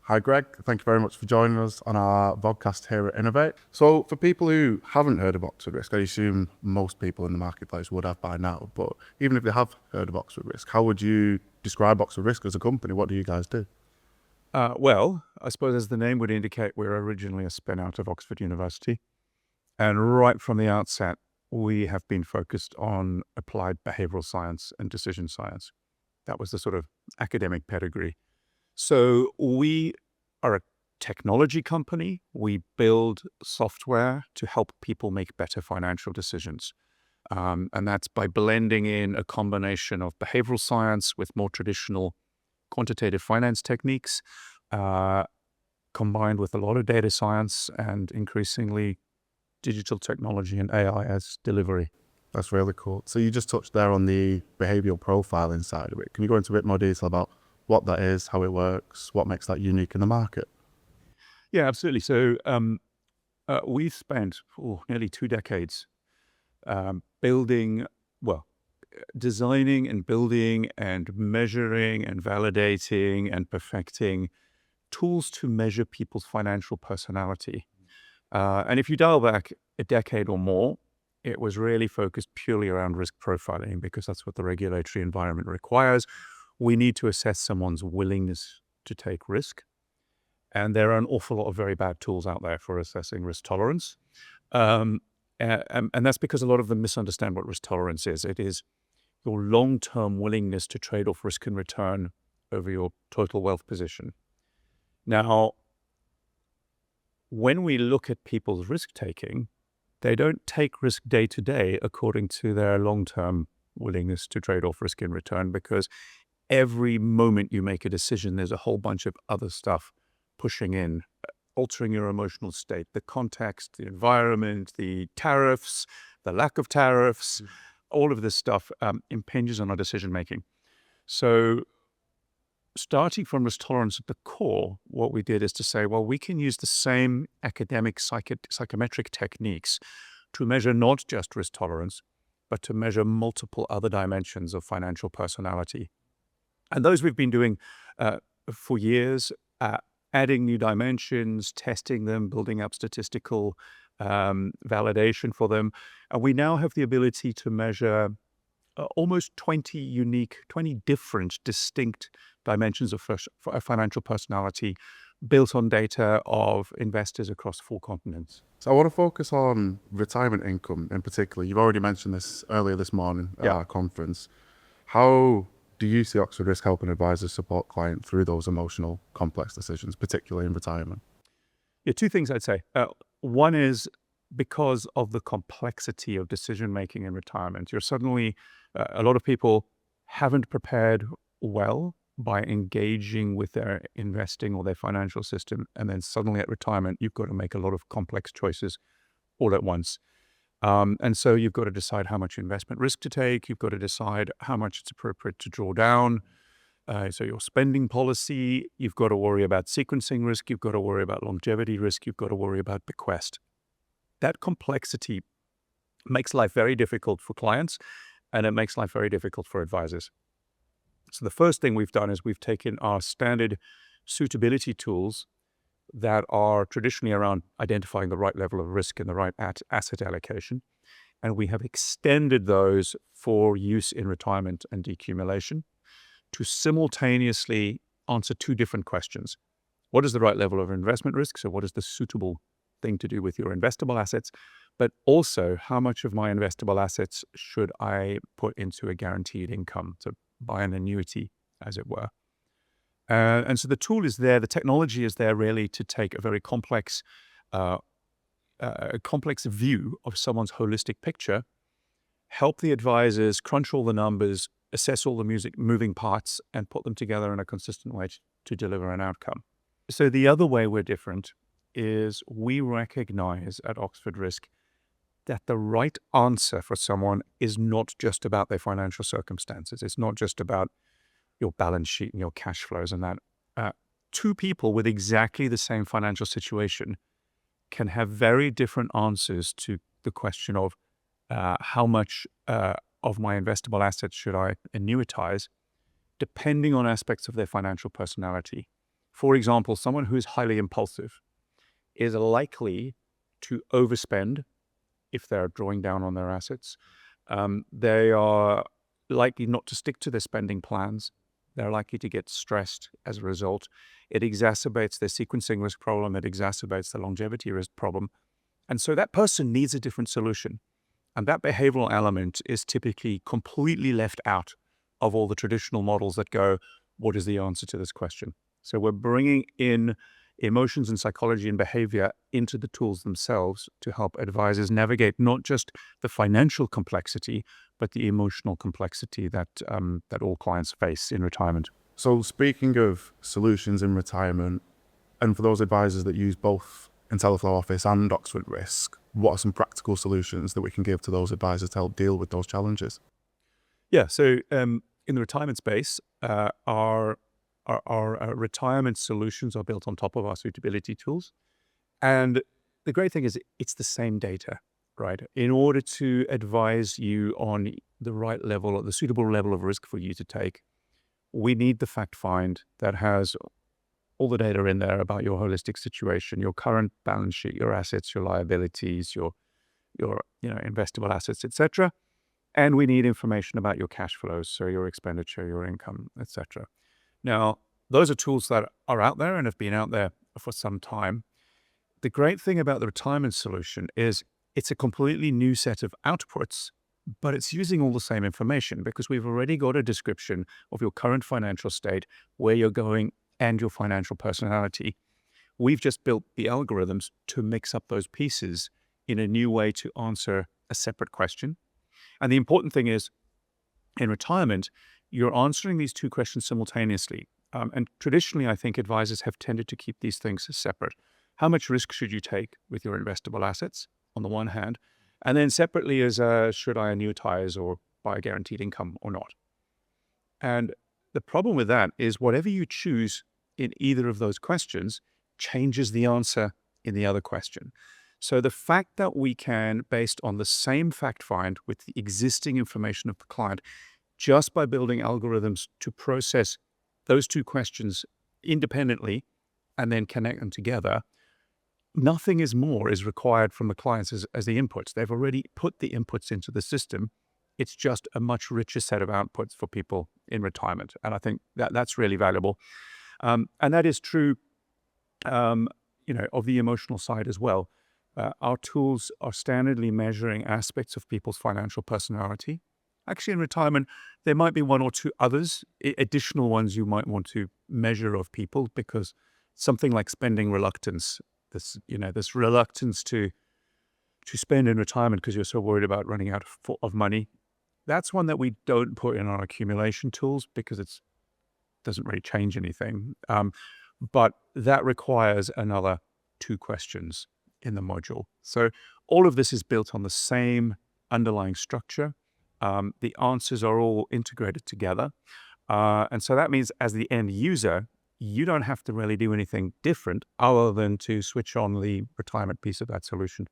Hi, Greg. Thank you very much for joining us on our podcast here at Innovate. So for people who haven't heard of Oxford Risk, I assume most people in the marketplace would have by now, but even if they have heard of Oxford Risk, how would you describe Oxford Risk as a company? What do you guys do? Well, I suppose as the name would indicate, we're originally a spin out of Oxford University. And right from the outset, we have been focused on applied behavioral science and decision science. That was the sort of academic pedigree. So we are a technology company. We build software to help people make better financial decisions. And that's by blending in a combination of behavioral science with more traditional quantitative finance techniques, combined with a lot of data science and increasingly digital technology and AI as delivery. That's really cool. So you just touched there on the behavioural profiling side of it. Can you go into a bit more detail about what that is, how it works, what makes that unique in the market? Yeah, absolutely. So we've spent nearly 2 decades building, designing and building and measuring and validating and perfecting tools to measure people's financial personality. And if you dial back a decade or more, it was really focused purely around risk profiling because that's what the regulatory environment requires. We need to assess someone's willingness to take risk. And there are an awful lot of very bad tools out there for assessing risk tolerance. And that's because a lot of them misunderstand what risk tolerance is. It is your long-term willingness to trade off risk and return over your total wealth position. Now, when we look at people's risk-taking, they don't take risk day to day according to their long-term willingness to trade off risk and return, because every moment you make a decision, there's a whole bunch of other stuff pushing in, altering your emotional state, the context, the environment, the tariffs, the lack of tariffs, all of this stuff impinges on our decision-making. So starting from risk tolerance at the core, what we did is to say, well, we can use the same academic psychometric techniques to measure not just risk tolerance, but to measure multiple other dimensions of financial personality. And those we've been doing for years, adding new dimensions, testing them, building up statistical validation for them. And we now have the ability to measure almost 20 different distinct dimensions of financial personality built on data of investors across 4 continents. So I want to focus on retirement income in particular. You've already mentioned this earlier this morning at our conference. How do you see Oxford Risk helping advisors support clients through those emotional, complex decisions, particularly in retirement? Yeah, 2 things I'd say. One is because of the complexity of decision-making in retirement, you're suddenly, a lot of people haven't prepared well by engaging with their investing or their financial system. And then suddenly at retirement, you've got to make a lot of complex choices all at once. And so you've got to decide how much investment risk to take. You've got to decide how much it's appropriate to draw down. So your spending policy, you've got to worry about sequencing risk. You've got to worry about longevity risk. You've got to worry about bequest. That complexity makes life very difficult for clients, and it makes life very difficult for advisors. So the first thing we've done is we've taken our standard suitability tools that are traditionally around identifying the right level of risk and the right asset allocation, and we have extended those for use in retirement and decumulation to simultaneously answer 2 different questions. What is the right level of investment risk? So what is the suitable thing to do with your investable assets? But also, how much of my investable assets should I put into a guaranteed income, to buy an annuity, as it were? And so the tool is there, the technology is there really to take a very complex view of someone's holistic picture, help the advisors crunch all the numbers, assess all the moving parts, and put them together in a consistent way to deliver an outcome. So the other way we're different is we recognize at Oxford Risk that the right answer for someone is not just about their financial circumstances. It's not just about your balance sheet and your cash flows and that. 2 people with exactly the same financial situation can have very different answers to the question of how much of my investable assets should I annuitize, depending on aspects of their financial personality. For example, someone who is highly impulsive is likely to overspend if they're drawing down on their assets. They are likely not to stick to their spending plans. They're likely to get stressed as a result. It exacerbates their sequencing risk problem. It exacerbates the longevity risk problem. And so that person needs a different solution. And that behavioral element is typically completely left out of all the traditional models that go, what is the answer to this question? So we're bringing in emotions and psychology and behavior into the tools themselves to help advisors navigate not just the financial complexity, but the emotional complexity that all clients face in retirement. So speaking of solutions in retirement, and for those advisors that use both intelliflo Office and Oxford Risk, what are some practical solutions that we can give to those advisors to help deal with those challenges? Yeah, so in the retirement space, our retirement solutions are built on top of our suitability tools. And the great thing is it's the same data, right? In order to advise you on the right level or the suitable level of risk for you to take, we need the fact find that has all the data in there about your holistic situation, your current balance sheet, your assets, your liabilities, your investable assets, etc. And we need information about your cash flows, so your expenditure, your income, etc. Now, those are tools that are out there and have been out there for some time. The great thing about the retirement solution is it's a completely new set of outputs, but it's using all the same information because we've already got a description of your current financial state, where you're going, and your financial personality. We've just built the algorithms to mix up those pieces in a new way to answer a separate question. And the important thing is, in retirement, you're answering these two questions simultaneously. And traditionally, I think advisors have tended to keep these things separate. How much risk should you take with your investable assets, on the one hand, and then separately is, should I annuitize or buy a guaranteed income or not? And the problem with that is whatever you choose in either of those questions changes the answer in the other question. So the fact that we can, based on the same fact find with the existing information of the client, just by building algorithms to process those two questions independently and then connect them together, nothing is required from the clients as the inputs. They've already put the inputs into the system. It's just a much richer set of outputs for people in retirement. And I think that's really valuable. And that is true, of the emotional side as well. Our tools are standardly measuring aspects of people's financial personality. Actually, in retirement, there might be one or two others, additional ones you might want to measure of people, because something like spending reluctance, this reluctance to spend in retirement because you're so worried about running out of money, that's one that we don't put in our accumulation tools because it doesn't really change anything. But that requires another two questions in the module. So all of this is built on the same underlying structure. The answers are all integrated together. And so that means as the end user, you don't have to really do anything different other than to switch on the retirement piece of that solution.